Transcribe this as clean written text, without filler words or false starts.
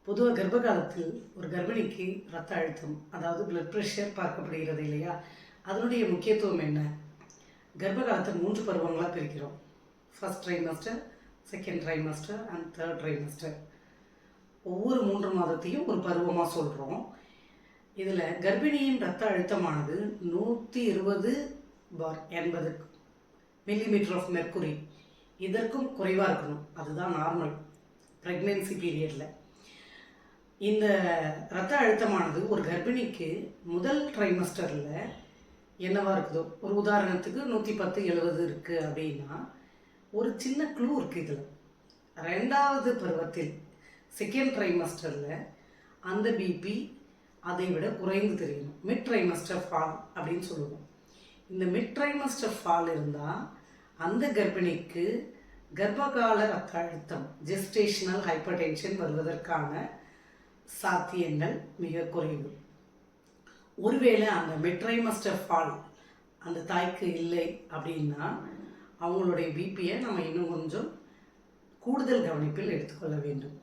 பொதுவாக கர்ப்ப காலத்தில் ஒரு கர்ப்பிணிக்கு ரத்த அழுத்தம் அதாவது பிளட் ப்ரெஷர் பார்க்கப்படுகிறது இல்லையா? அதனுடைய முக்கியத்துவம் என்ன? கர்ப்ப காலத்தை 3 பருவங்களாக பிரிக்கிறோம். First trimester, second trimester and third trimester. ஒவ்வொரு 3 மாதத்தையும் ஒரு பருவமாக சொல்கிறோம். இதில் கர்ப்பிணியின் ரத்த அழுத்தமானது 120/80 மில்லிமீட்டர் ஆஃப் மெர்க்குரி இதற்கும் குறைவாக இருக்கணும். அதுதான் நார்மல் ப்ரெக்னென்சி பீரியடில். இந்த ரத்த அழுத்தமானது ஒரு கர்ப்பிணிக்கு முதல் ட்ரைமஸ்டரில் என்னவா இருக்குதோ, ஒரு உதாரணத்துக்கு 110/70 இருக்குது அப்படின்னா ஒரு சின்ன க்ளூ இருக்குது இதில். 2வது பருவத்தில் செகண்ட் ட்ரைமஸ்டரில் அந்த பிபி அதை விட குறைந்து தெரியணும். மிட் ட்ரைமஸ்டர் ஃபால் அப்படின்னு சொல்லுவோம். இந்த மிட் ட்ரைமஸ்டர் ஃபால் இருந்தால் அந்த கர்ப்பிணிக்கு கர்ப்பகால ரத்த அழுத்தம் ஜெஸ்டேஷனல் ஹைப்பர் டென்ஷன் வருவதற்கான சாத்தியங்கள் மிக குறைவு. ஒருவேளை அந்த மிட் ட்ரைமஸ்டர் ஃபால் அந்த தாய்க்கு இல்லை அப்படின்னா அவங்களுடைய பிபியை நம்ம இன்னும் கொஞ்சம் கூடுதல் கவனிப்பில் எடுத்துக்கொள்ள வேண்டும்.